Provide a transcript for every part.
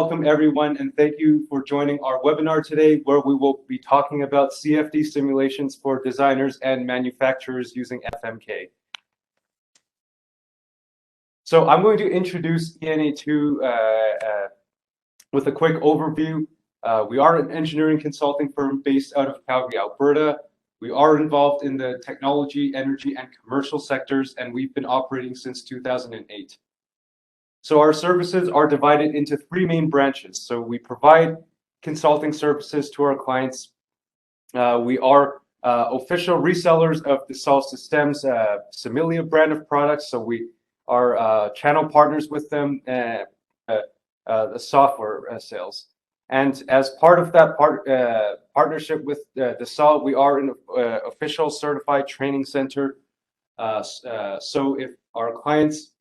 Welcome everyone, and thank you for joining our webinar today, where we will be talking about CFD simulations for designers and manufacturers using FMK. So I'm going to introduce ENA2 with a quick overview. We are an engineering consulting firm based out of Calgary, Alberta. We are involved in the technology, energy, and commercial sectors, and we've been operating since 2008. So our services are divided into three main branches. So we provide consulting services to our clients. We are official resellers of Dassault Systèmes Similia brand of products. So we are channel partners with them, the software sales. And as part of that partnership with Dassault, we are an official certified training center. So if our clients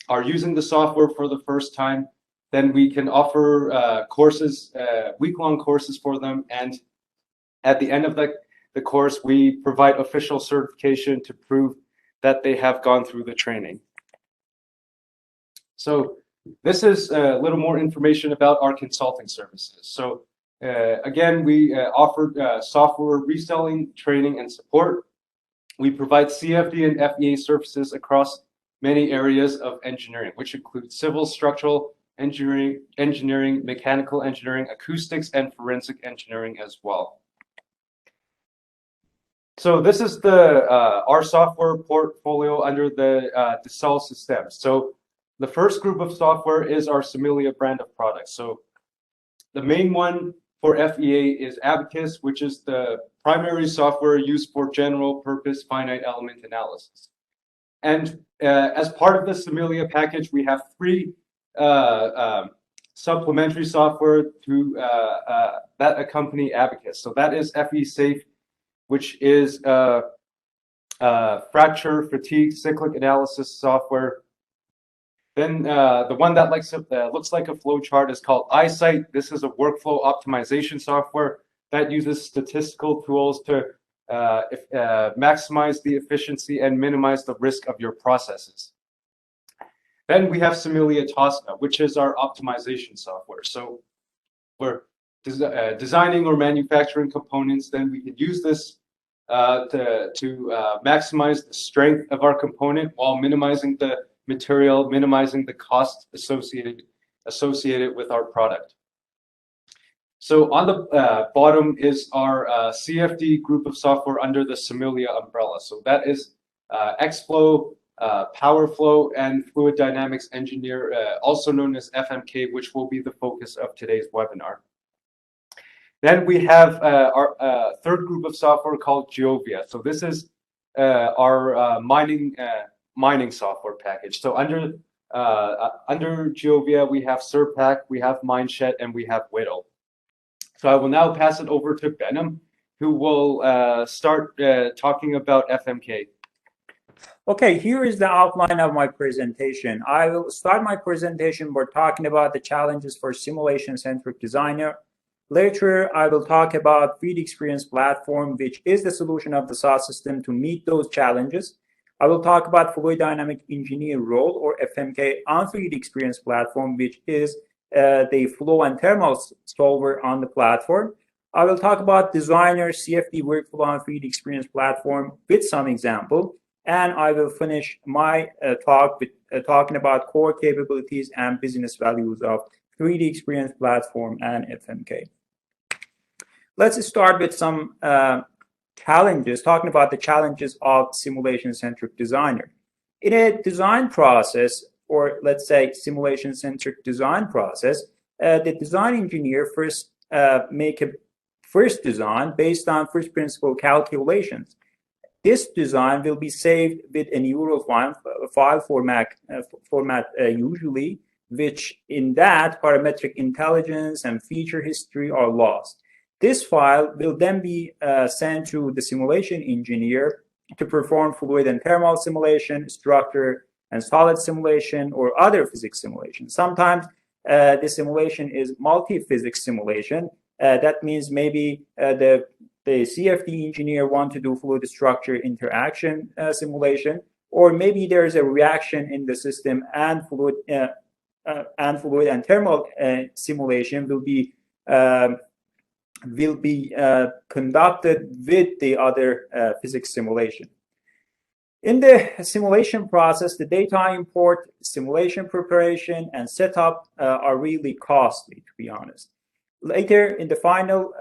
are using the software for the first time, then we can offer courses, week-long courses for them. And at the end of the course, we provide official certification to prove that they have gone through the training. So this is a little more information about our consulting services. So again, we offer software reselling, training, and support. We provide CFD and FEA services across many areas of engineering, which include civil, structural engineering, mechanical engineering, acoustics, and forensic engineering as well. So this is our software portfolio under the Dassault Systèmes. So the first group of software is our Similia brand of products. So the main one for FEA is Abacus, which is the primary software used for general purpose finite element analysis. And as part of the Similia package, we have three supplementary software that accompany Abacus. So that is FE Safe, which is fracture, fatigue, cyclic analysis software. Then the one that looks like a flow chart is called iSight. This is a workflow optimization software that uses statistical tools to maximize the efficiency and minimize the risk of your processes. Then we have Similia Tosca, which is our optimization software. So we're designing or manufacturing components, then we can use this to maximize the strength of our component while minimizing the material, minimizing the cost associated with our product. So on the bottom is our CFD group of software under the Similia umbrella. So that is Xflow, PowerFlow, and Fluid Dynamics Engineer, also known as FMK, which will be the focus of today's webinar. Then we have our third group of software called Geovia. So this is our mining software package. So under Geovia, we have Surpack, we have Mineshed, and we have Whittle. So I will now pass it over to Benham, who will start talking about FMK. Okay, here is the outline of my presentation. I will start my presentation by talking about the challenges for simulation-centric designer. Later, I will talk about 3D Experience Platform, which is the solution of the SaaS system to meet those challenges. I will talk about Fluid Dynamic Engineer role, or FMK, on 3D Experience Platform, which is the flow and thermal solver on the platform. I will talk about designer CFD workflow on 3D Experience Platform with some example. And I will finish my talk with talking about core capabilities and business values of 3D Experience Platform and FMK. Let's start with some challenges, talking about the challenges of simulation-centric designer. In a design process, or let's say simulation-centric design process, the design engineer first make a first design based on first principle calculations. This design will be saved with a neural file format usually, which in that parametric intelligence and feature history are lost. This file will then be sent to the simulation engineer to perform fluid and thermal simulation, structure and solid simulation, or other physics simulation. Sometimes the simulation is multi-physics simulation. That means maybe the CFD engineer want to do fluid structure interaction simulation, or maybe there's a reaction in the system and fluid and fluid and thermal simulation will be conducted with the other physics simulation. In the simulation process, the data import, simulation preparation, and setup are really costly, to be honest. Later, in the final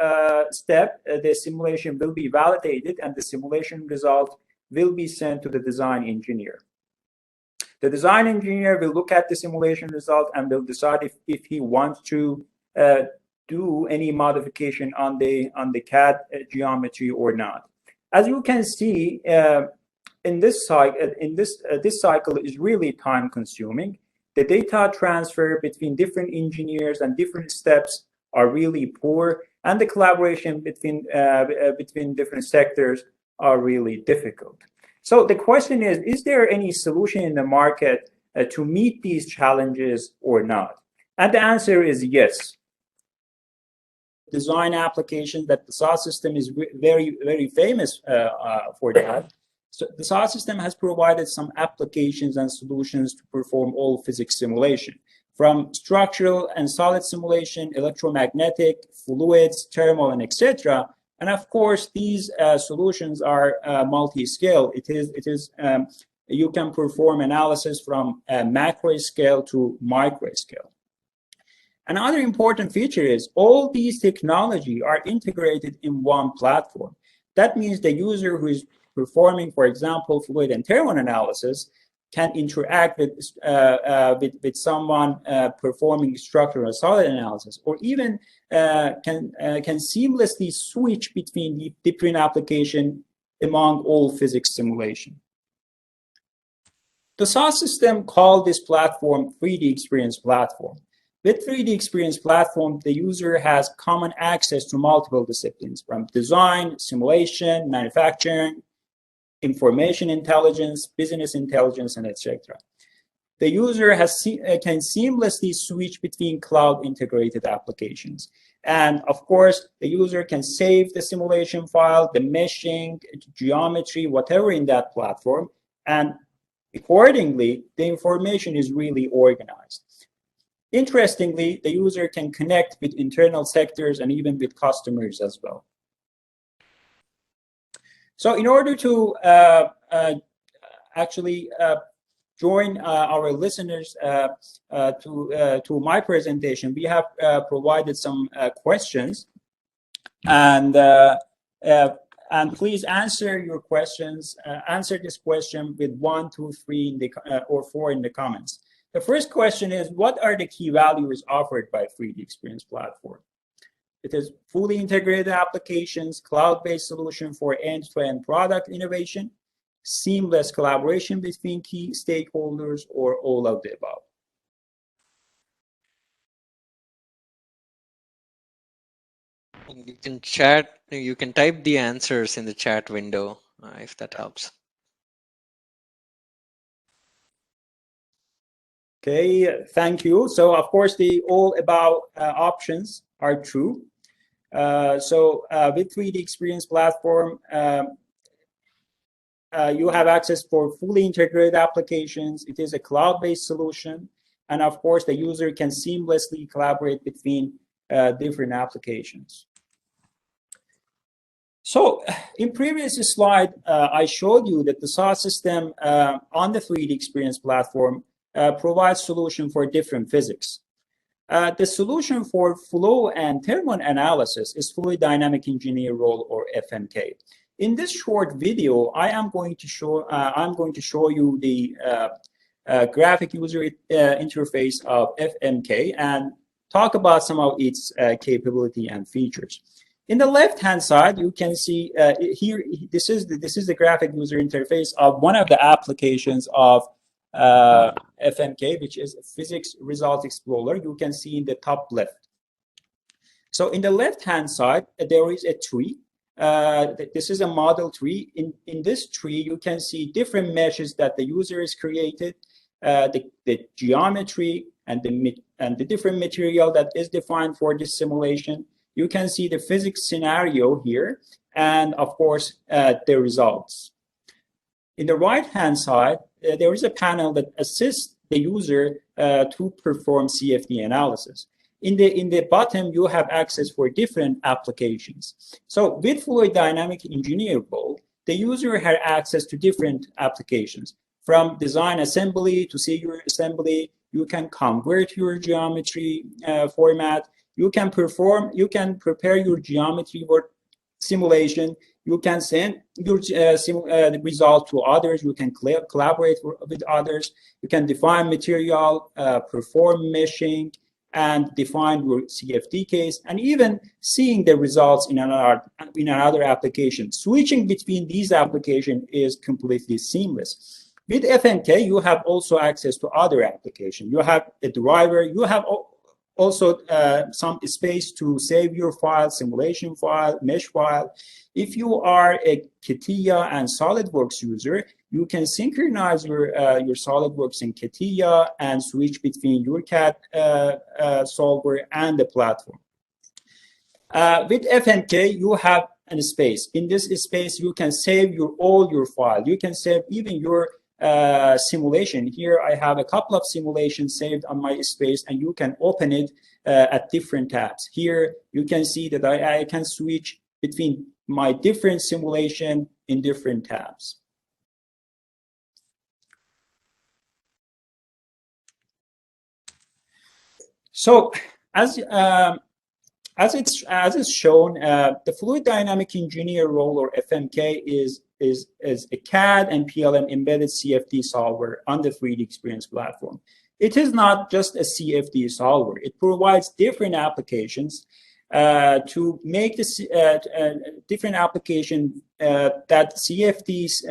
step, the simulation will be validated and the simulation result will be sent to the design engineer. The design engineer will look at the simulation result and will decide if he wants to do any modification on the CAD geometry or not. As you can see, this cycle is really time consuming. The data transfer between different engineers and different steps are really poor, and the collaboration between different sectors are really difficult. So the question is there any solution in the market to meet these challenges or not? And the answer is yes. Design applications that the SaaS system is very, very famous for that. So the SaaS system has provided some applications and solutions to perform all physics simulation, from structural and solid simulation, electromagnetic, fluids, thermal, and etc. And of course, these solutions are multi-scale. You can perform analysis from macro scale to micro scale. Another important feature is all these technology are integrated in one platform. That means the user who is performing, for example, fluid and thermal analysis can interact with someone performing structural or solid analysis, or even can seamlessly switch between the different applications among all physics simulation. The SaaS system called this platform 3D Experience Platform. With 3D Experience Platform, the user has common access to multiple disciplines, from design, simulation, manufacturing, information intelligence, business intelligence, and etc. The user can seamlessly switch between cloud integrated applications. And of course, the user can save the simulation file, the meshing, geometry, whatever in that platform. And accordingly, the information is really organized. Interestingly, the user can connect with internal sectors and even with customers as well. So in order to actually join our listeners to my presentation, we have provided some questions, and please answer your questions. Answer this question with 1, 2, 3 or 4 in the comments. The first question is, what are the key values offered by 3D Experience Platform? It is fully integrated applications, cloud-based solution for end-to-end product innovation, seamless collaboration between key stakeholders, or all of the above. You can type the answers in the chat window if that helps. Okay, thank you. So of course, the all above options are true. With 3D Experience Platform, you have access for fully integrated applications. It is a cloud-based solution. And of course, the user can seamlessly collaborate between different applications. So in previous slide, I showed you that the SaaS system on the 3D Experience Platform provides solution for different physics. The solution for flow and thermal analysis is Fluid Dynamic Engineer role, or FMK. In this short video, I'm going to show you the graphic user interface of FMK and talk about some of its capability and features. In the left-hand side, you can see here. This is the graphic user interface of one of the applications of FMK, which is Physics Result Explorer. You can see in the top left. So in the left-hand side, there is a tree. This is a model tree. In this tree, you can see different meshes that the user has created, the geometry and the different material that is defined for this simulation. You can see the physics scenario here, and of course, the results. In the right-hand side, there is a panel that assists the user to perform CFD analysis. In the bottom, you have access for different applications. So with Fluid Dynamic Engineer role, the user had access to different applications. From design assembly to serial assembly, you can convert your geometry format. You can prepare your geometry for simulation. You can send your result to others. You can collaborate with others. You can define material, perform meshing, and define your CFD case, and even seeing the results in another application. Switching between these applications is completely seamless. With FMK, you have also access to other applications. You have a driver. You have also some space to save your file, simulation file, mesh file. If you are a CATIA and SolidWorks user, you can synchronize your SolidWorks and CATIA and switch between your CAD solver and the platform. With FMK, you have a space. In this space, you can save all your files. You can save even your simulation. Here I have a couple of simulations saved on my space, and you can open it at different tabs. Here you can see that I can switch between my different simulation in different tabs. So as it's shown, the Fluid Dynamic Engineer role, or FMK, is a CAD and PLM embedded CFD solver on the 3D Experience platform. It is not just a CFD solver. It provides different applications to make this different application that CFD's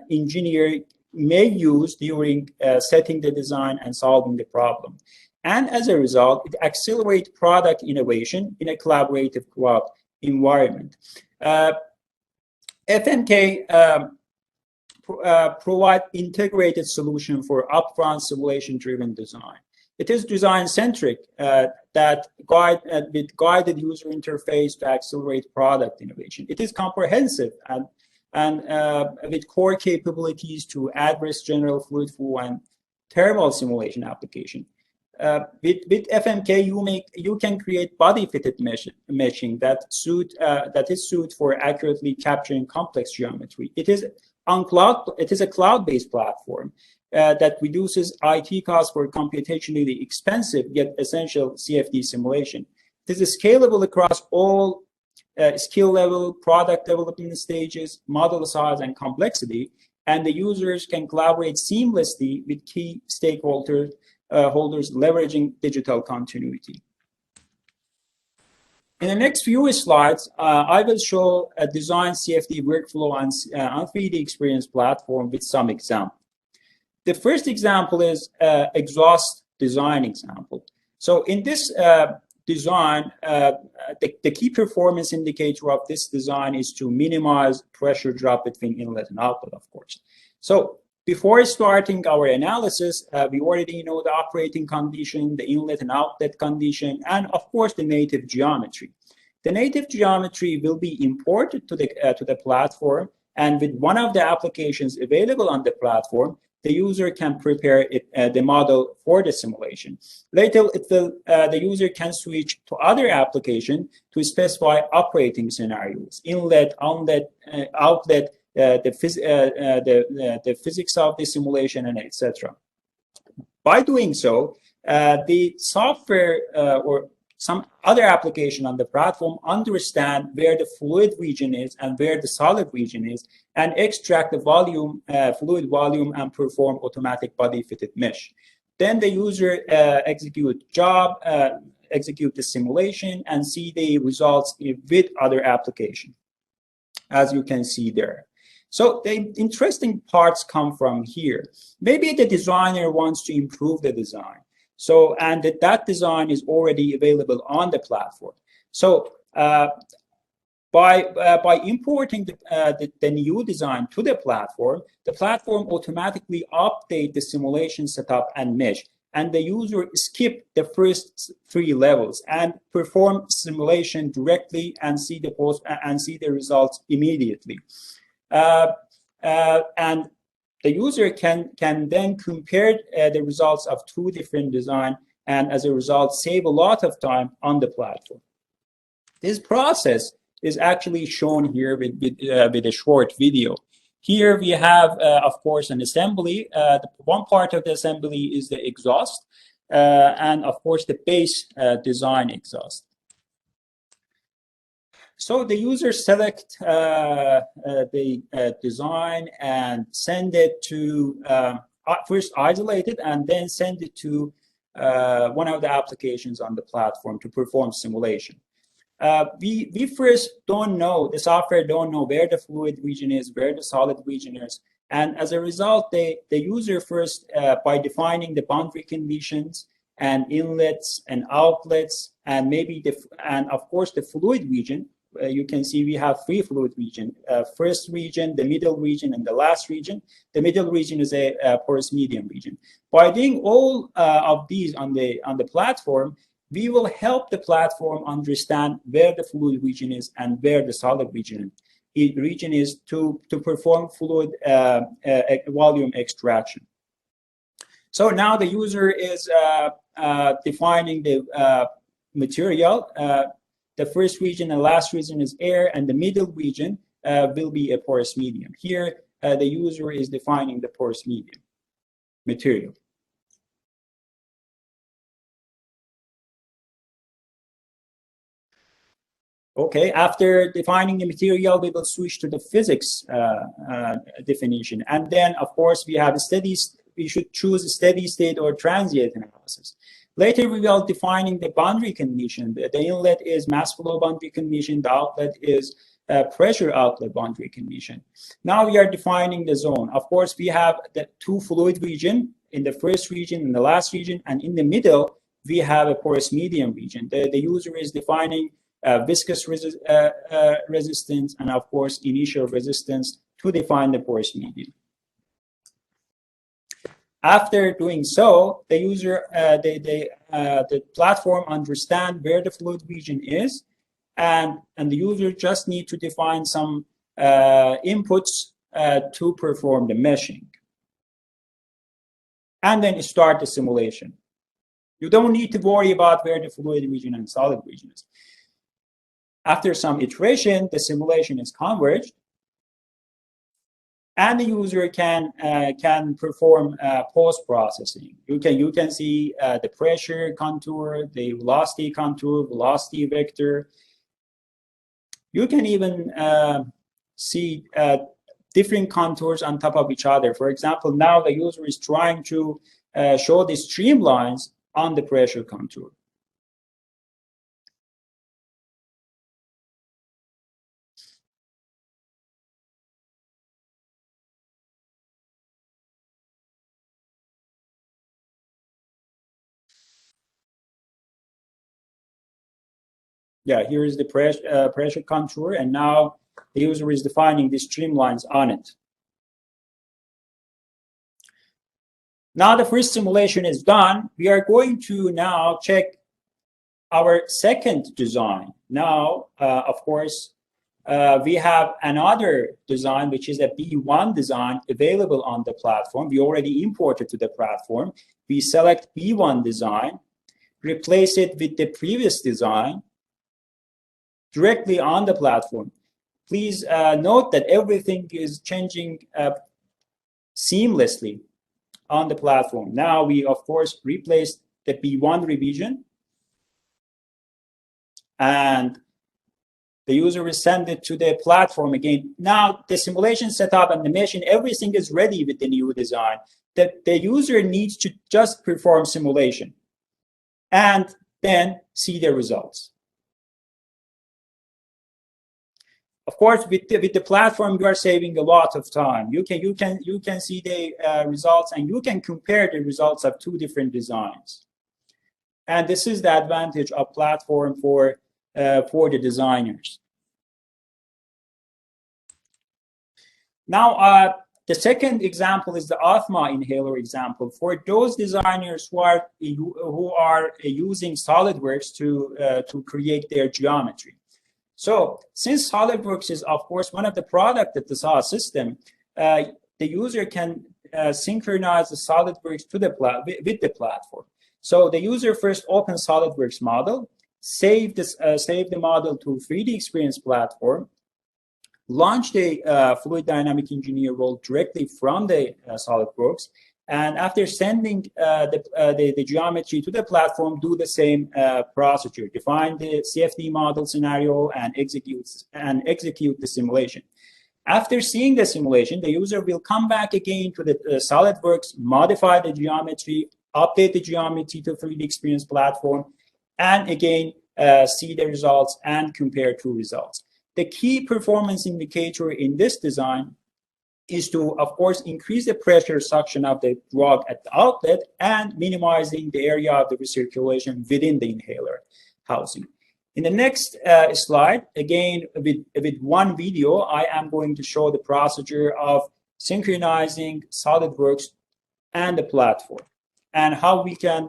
engineer may use during setting the design and solving the problem. And as a result, it accelerates product innovation in a collaborative cloud environment. FMK provide integrated solution for upfront simulation-driven design. It is design-centric that with guided user interface to accelerate product innovation. It is comprehensive and with core capabilities to address general fluid flow and thermal simulation application. With FMK, you can create body-fitted meshing that is suited for accurately capturing complex geometry. It is a cloud-based platform that reduces IT costs for computationally expensive yet essential CFD simulation. It is scalable across all skill level, product development stages, model size, and complexity, and the users can collaborate seamlessly with key stakeholders leveraging digital continuity. In the next few slides, I will show a design CFD workflow on 3D Experience platform with some examples. The first example is exhaust design example. So in this design, the key performance indicator of this design is to minimize pressure drop between inlet and outlet, of course. So before starting our analysis, we already know the operating condition, the inlet and outlet condition, and of course the native geometry. The native geometry will be imported to the platform, and with one of the applications available on the platform, the user can prepare the model for the simulation. Later, the user can switch to other application to specify operating scenarios: inlet, outlet, the physics of the simulation, and etc. By doing so, the software or some other application on the platform understand where the fluid region is and where the solid region is, and extract the volume, fluid volume, and perform automatic body-fitted mesh. Then the user execute the simulation and see the results with other application, as you can see there. So the interesting parts come from here. Maybe the designer wants to improve the design. So, and that design is already available on the platform. So by importing the new design to the platform automatically updates the simulation setup and mesh, and the user skip the first 3 levels and perform simulation directly and see the results immediately. And the user can then compare the results of two different designs, and as a result, save a lot of time on the platform. This process is actually shown here with a short video. Here we have, of course, an assembly. One part of the assembly is the exhaust, and of course the base design exhaust. So the user select the design and send it to, first isolate it and then send it to one of the applications on the platform to perform simulation. We first don't know, the software don't know where the fluid region is, where the solid region is. And as a result, the user first, by defining the boundary conditions and inlets and outlets, and maybe and of course the fluid region, you can see we have three fluid region, first region, the middle region, and the last region. The middle region is a porous medium region. By doing all of these on the platform, we will help the platform understand where the fluid region is and where the solid region is to perform fluid volume extraction. So now the user is defining the material. The first region and last region is air, and the middle region will be a porous medium. Here, the user is defining the porous medium material. Okay, after defining the material, we will switch to the physics definition. And then, of course, we should choose a steady state or transient analysis. Later, we will defining the boundary condition. The inlet is mass flow boundary condition. The outlet is pressure outlet boundary condition. Now we are defining the zone. Of course, we have the two fluid region in the first region and the last region, and in the middle, we have a porous medium region. The user is defining viscous resistance and, of course, initial resistance to define the porous medium. After doing so, the user, the platform understand where the fluid region is, and the user just need to define some inputs to perform the meshing, and then start the simulation. You don't need to worry about where the fluid region and solid region is. After some iteration, the simulation is converged, and the user can perform post-processing. You can see the pressure contour, the velocity contour, velocity vector. You can even see different contours on top of each other. For example, now the user is trying to show the streamlines on the pressure contour. Yeah, here is the pressure contour, and now the user is defining the streamlines on it. Now the first simulation is done. We are going to now check our second design. Now, of course, we have another design, which is a B1 design available on the platform. We already imported to the platform. We select B1 design, replace it with the previous design directly on the platform. Please note that everything is changing seamlessly on the platform. Now we, of course, replaced the B1 revision, and the user will send it to the platform again. Now the simulation setup and the machine, everything is ready with the new design. The user needs to just perform simulation and then see the results. Of course, with the platform, you are saving a lot of time. You can see the results, and you can compare the results of two different designs. And this is the advantage of platform for the designers. Now, the second example is the ATMA inhaler example for those designers who are using SolidWorks to create their geometry. So since SolidWorks is, of course, one of the products of the SaaS system, the the user can synchronize the SolidWorks to the with the platform. So the user first opens SolidWorks model, save the model to 3D Experience platform, launch the Fluid Dynamic Engineer role directly from the SolidWorks, and after sending the geometry to the platform, do the same procedure, define the CFD model scenario and execute the simulation. After seeing the simulation, the user will come back again to the SolidWorks, modify the geometry, update the geometry to 3D Experience platform, and again see the results and compare two results. The key performance indicator in this design is to, of course, increase the pressure suction of the drug at the outlet and minimizing the area of the recirculation within the inhaler housing. In the next slide, again, with one video, I am going to show the procedure of synchronizing SolidWorks and the platform and how we can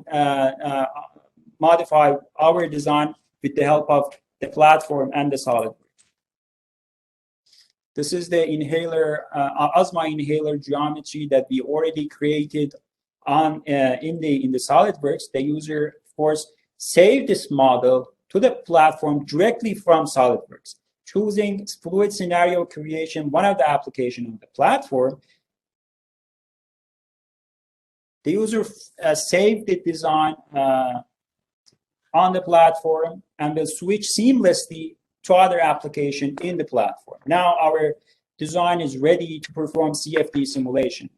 modify our design with the help of the platform and the SolidWorks. This is the inhaler, asthma inhaler geometry that we already created on in the SolidWorks. The user, of course, saved this model to the platform directly from SolidWorks, choosing fluid scenario creation, one of the applications of the platform. The user saved the design on the platform and will switch seamlessly to other application in the platform. Now our design is ready to perform CFD simulation.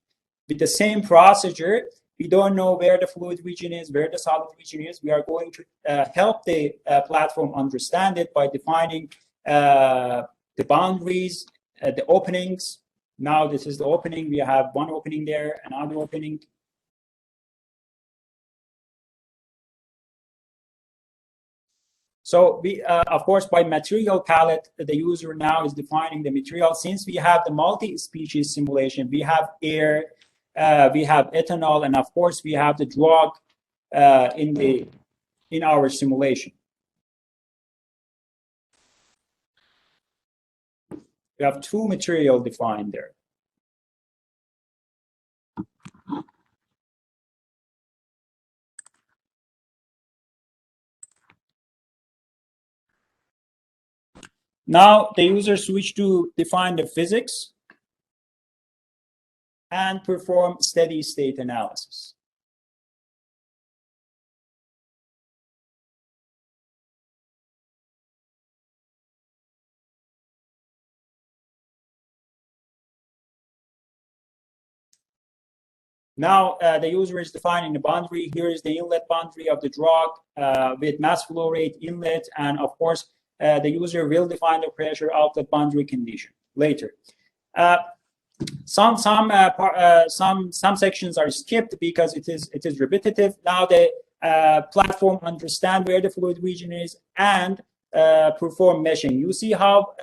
With the same procedure, we don't know where the fluid region is, where the solid region is. We are going to help the platform understand it by defining the boundaries, the openings. Now this is the opening. We have one opening there, another opening. So we, of course, by material palette, the user now is defining the material. Since we have the multi-species simulation, we have air, we have ethanol, and of course, we have the drug in our simulation. We have two material defined there. Now the user switch to define the physics and perform steady state analysis. Now the user is defining the boundary. Here is the inlet boundary of the drug with mass flow rate inlet, and of course the user will define the pressure outlet boundary condition later. Some sections are skipped because it is repetitive. Now the platform understand where the fluid region is and perform meshing. You see how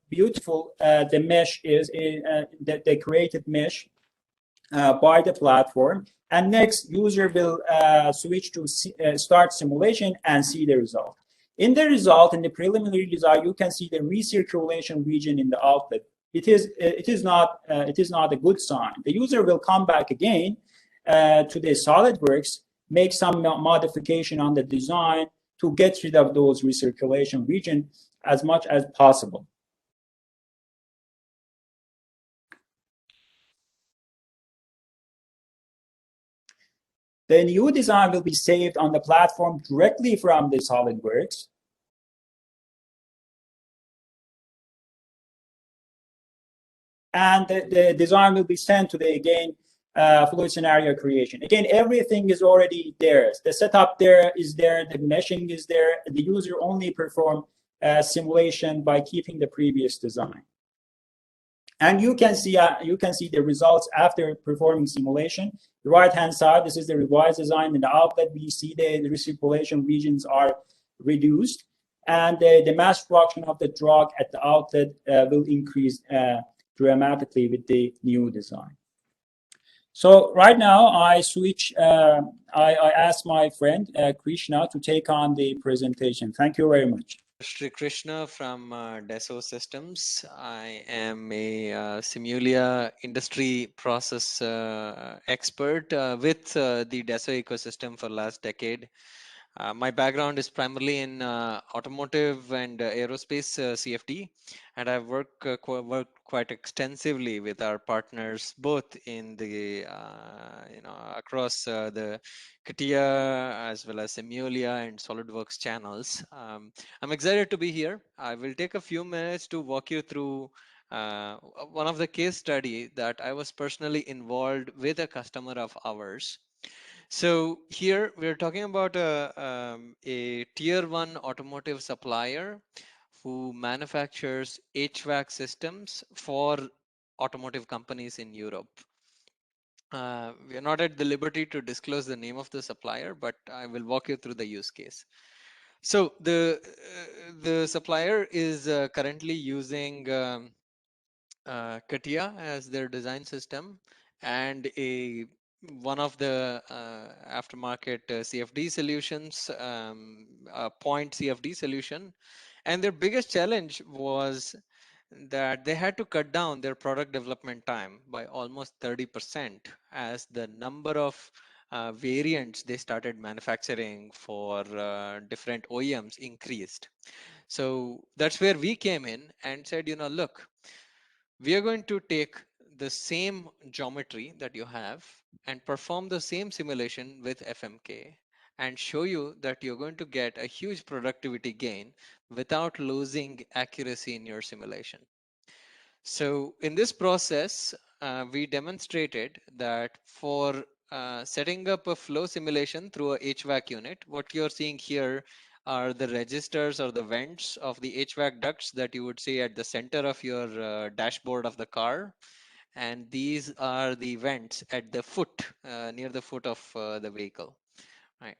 beautiful the mesh is, the created mesh by the platform. And next, user will switch to start simulation and see the result. In the result, in the preliminary design, you can see the recirculation region in the outlet. It is not a good sign. The user will come back again to the SolidWorks, make some modification on the design to get rid of those recirculation region as much as possible. The new design will be saved on the platform directly from the SolidWorks. And the design will be sent to the, again, fluid scenario creation. Again, everything is already there. The setup there is there, the meshing is there. The user only perform simulation by keeping the previous design. And you can see the results after performing simulation. The right-hand side, this is the revised design. In the outlet, we see the recirculation regions are reduced, and the mass fraction of the drug at the outlet will increase dramatically with the new design. So right now, I switch. I ask my friend Krishna to take on the presentation. Thank you very much. Shri Krishna from Deso Systems. I am a Simulia industry process expert with the Deso ecosystem for last decade. My background is primarily in automotive and aerospace CFD, and I've worked quite extensively with our partners both in the across the CATIA as well as Simulia and SolidWorks channels. I'm excited to be here. I will take a few minutes to walk you through one of the case study that I was personally involved with a customer of ours. So here we're talking about a tier one automotive supplier who manufactures HVAC systems for automotive companies in Europe. We are not at the liberty to disclose the name of the supplier, but I will walk you through the use case. So the supplier is currently using CATIA as their design system and one of the aftermarket CFD solutions, a point CFD solution. And their biggest challenge was that they had to cut down their product development time by almost 30% as the number of variants they started manufacturing for different OEMs increased. So that's where we came in and said, look, we are going to take the same geometry that you have and perform the same simulation with FMK and show you that you're going to get a huge productivity gain without losing accuracy in your simulation. So in this process, we demonstrated that for setting up a flow simulation through a HVAC unit, what you're seeing here are the registers or the vents of the HVAC ducts that you would see at the center of your dashboard of the car. And these are the vents at the foot, near the foot of the vehicle. Right.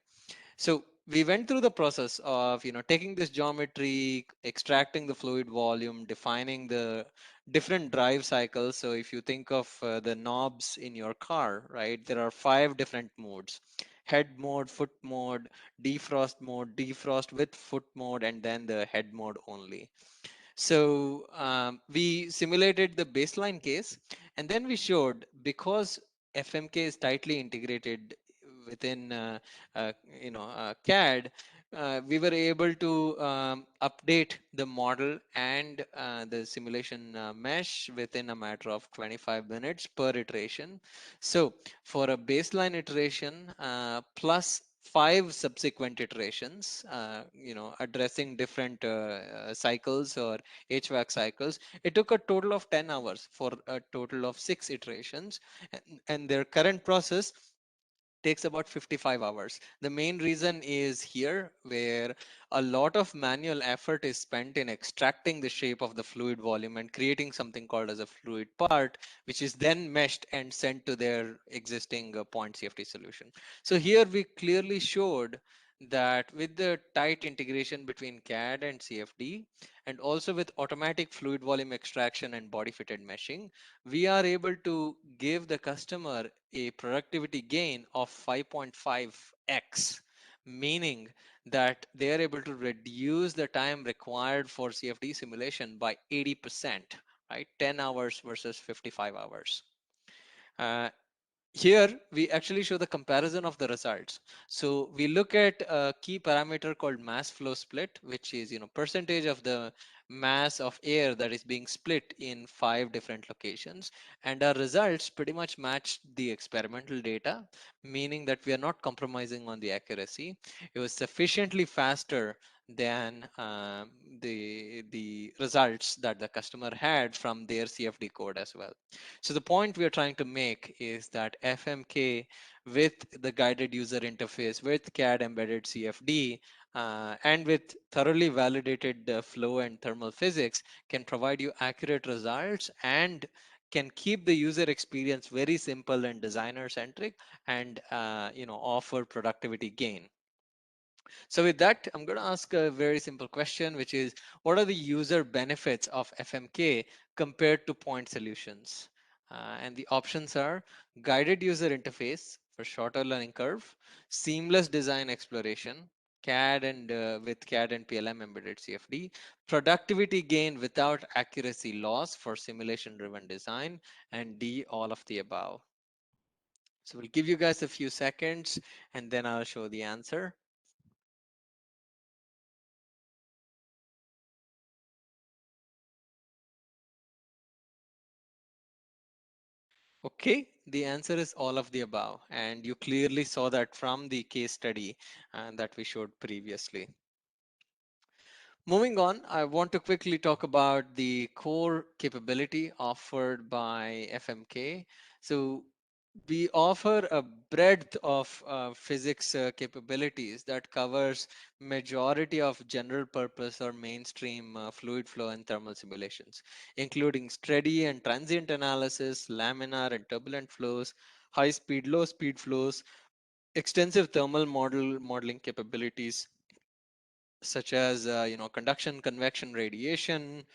So we went through the process of taking this geometry, extracting the fluid volume, defining the different drive cycles. So if you think of the knobs in your car, right, there are 5 different modes: head mode, foot mode, defrost with foot mode, and then the head mode only. So we simulated the baseline case, and then we showed, because FMK is tightly integrated within CAD, we were able to update the model and the simulation mesh within a matter of 25 minutes per iteration. So for a baseline iteration plus 5 subsequent iterations, addressing different cycles or HVAC cycles, it took a total of 10 hours for a total of 6 iterations, and their current process takes about 55 hours. The main reason is here, where a lot of manual effort is spent in extracting the shape of the fluid volume and creating something called as a fluid part, which is then meshed and sent to their existing point CFD solution. So here we clearly showed that with the tight integration between CAD and CFD, and also with automatic fluid volume extraction and body fitted meshing, we are able to give the customer a productivity gain of 5.5x, meaning that they are able to reduce the time required for CFD simulation by 80%, right? 10 hours versus 55 hours. Here we actually show the comparison of the results. So we look at a key parameter called mass flow split, which is percentage of the mass of air that is being split in 5 different locations, and our results pretty much matched the experimental data, meaning that we are not compromising on the accuracy. It was sufficiently faster than the results that the customer had from their CFD code as well. So the point we are trying to make is that FMK, with the guided user interface, with CAD embedded CFD, and with thoroughly validated flow and thermal physics, can provide you accurate results and can keep the user experience very simple and designer centric, and offer productivity gain. So with that, I'm going to ask a very simple question, which is, what are the user benefits of FMK compared to point solutions? And the options are guided user interface for shorter learning curve, seamless design exploration, CAD and with CAD and PLM embedded CFD, productivity gain without accuracy loss for simulation driven design, and D, all of the above. So we'll give you guys a few seconds and then I'll show the answer. Okay, the answer is all of the above, and you clearly saw that from the case study that we showed previously. Moving on, I want to quickly talk about the core capability offered by FMK. So we offer a breadth of physics capabilities that covers majority of general purpose or mainstream fluid flow and thermal simulations, including steady and transient analysis, laminar and turbulent flows, high speed, low speed flows, extensive thermal modeling capabilities, such as conduction, convection, radiation.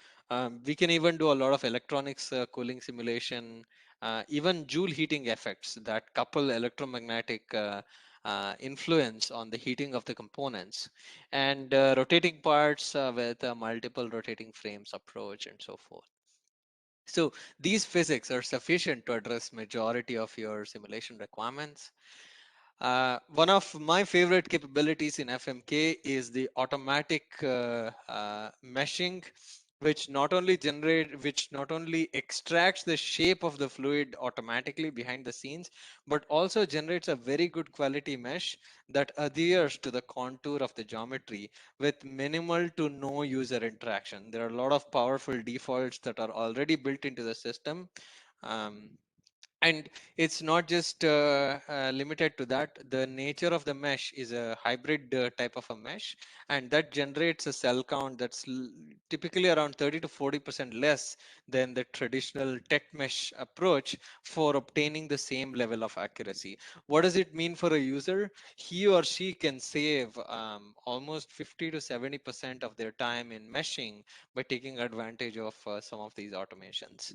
We can even do a lot of electronics cooling simulation, even joule heating effects that couple electromagnetic influence on the heating of the components, and rotating parts with a multiple rotating frames approach and so forth. So these physics are sufficient to address majority of your simulation requirements. One of my favorite capabilities in FMK is the automatic meshing, which not only extracts the shape of the fluid automatically behind the scenes, but also generates a very good quality mesh that adheres to the contour of the geometry with minimal to no user interaction. There are a lot of powerful defaults that are already built into the system. Um, and it's not just limited to that. The nature of the mesh is a hybrid type of a mesh, and that generates a cell count that's typically around 30 to 40% less than the traditional tech mesh approach for obtaining the same level of accuracy. What does it mean for a user? He or she can save almost 50 to 70% of their time in meshing by taking advantage of some of these automations.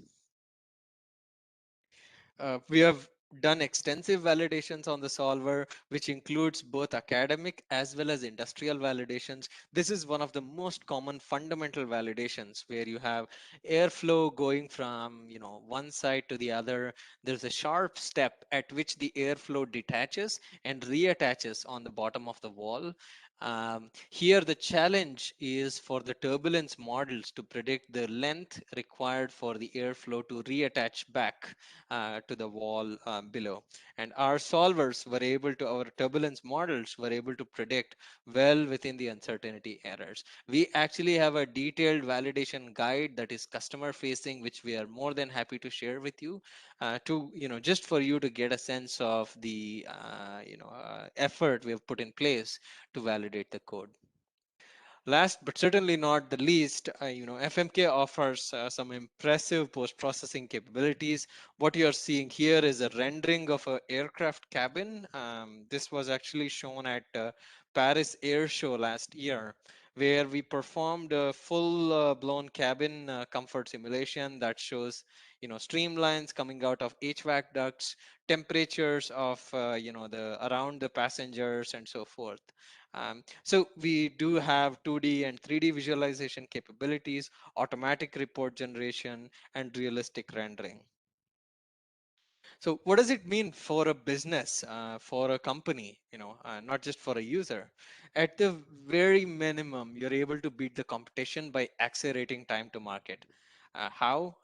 We have done extensive validations on the solver, which includes both academic as well as industrial validations. This is one of the most common fundamental validations where you have airflow going from one side to the other. There's a sharp step at which the airflow detaches and reattaches on the bottom of the wall. Here, the challenge is for the turbulence models to predict the length required for the airflow to reattach back to the wall below. And our turbulence models were able to predict well within the uncertainty errors. We actually have a detailed validation guide that is customer facing, which we are more than happy to share with you just for you to get a sense of the effort we have put in place to validate the code. Last but certainly not the least, FMK offers some impressive post-processing capabilities. What you are seeing here is a rendering of an aircraft cabin. This was actually shown at Paris Air Show last year, where we performed a full-blown cabin comfort simulation that shows, streamlines coming out of HVAC ducts, temperatures of, the around the passengers, and so forth. So we do have 2D and 3D visualization capabilities, automatic report generation, and realistic rendering. So what does it mean for a business, for a company, not just for a user? At the very minimum, you're able to beat the competition by accelerating time to market. How?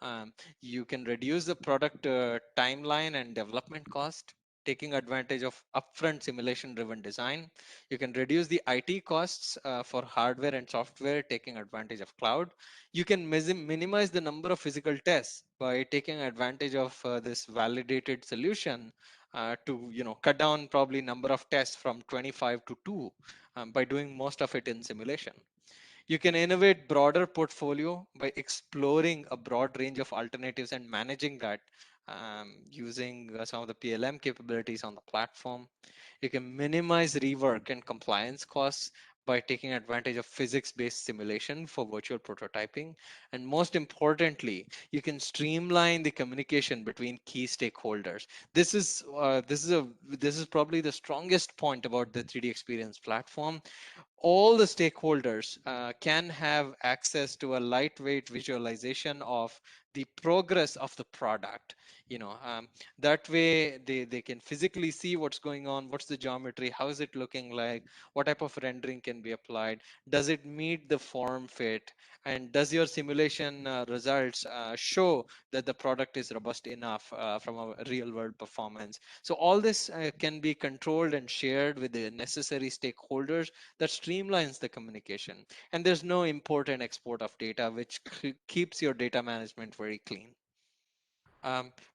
You can reduce the product timeline and development cost, taking advantage of upfront simulation driven design. You can reduce the IT costs for hardware and software, taking advantage of cloud. You can minimize the number of physical tests by taking advantage of this validated solution to cut down probably number of tests from 25 to 2 by doing most of it in simulation. You can innovate broader portfolio by exploring a broad range of alternatives and managing that using some of the PLM capabilities on the platform. You can minimize rework and compliance costs by taking advantage of physics-based simulation for virtual prototyping. And most importantly, you can streamline the communication between key stakeholders. This is probably the strongest point about the 3D experience platform. All the stakeholders can have access to a lightweight visualization of the progress of the product. That way they can physically see what's going on, what's the geometry, how is it looking like, what type of rendering can be applied, does it meet the form fit, and does your simulation results show that the product is robust enough from a real world performance. So all this can be controlled and shared with the necessary stakeholders. That streamlines the communication, and there's no import and export of data, which keeps your data management very clean.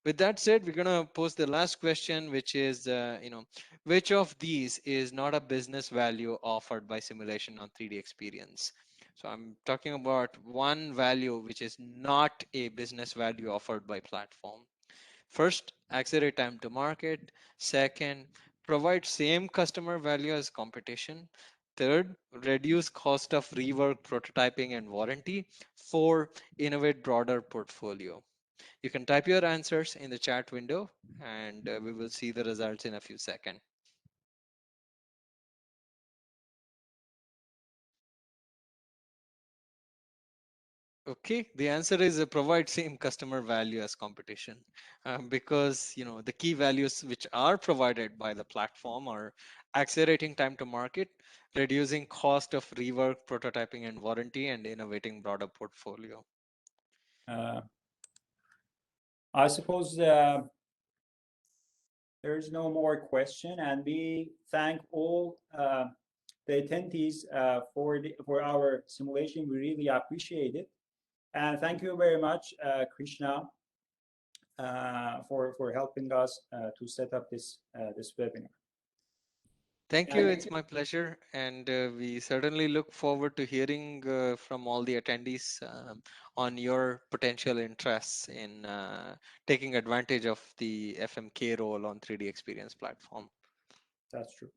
With that said, we're going to pose the last question, which is, which of these is not a business value offered by simulation on 3D experience? So I'm talking about one value which is not a business value offered by platform. First, accelerate time to market. Second, provide same customer value as competition. Third, reduce cost of rework, prototyping, and warranty. Four, innovate broader portfolio. You can type your answers in the chat window, and we will see the results in a few seconds. Okay, the answer is provide same customer value as competition, because the key values which are provided by the platform are accelerating time to market, reducing cost of rework, prototyping, and warranty, and innovating broader portfolio. I suppose there's no more question, and we thank all the attendees for our simulation. We really appreciate it. And thank you very much, Krishna, for helping us to set up this webinar. Thank you. It's my pleasure. And we certainly look forward to hearing from all the attendees on your potential interests in taking advantage of the FMK role on 3D Experience platform. That's true.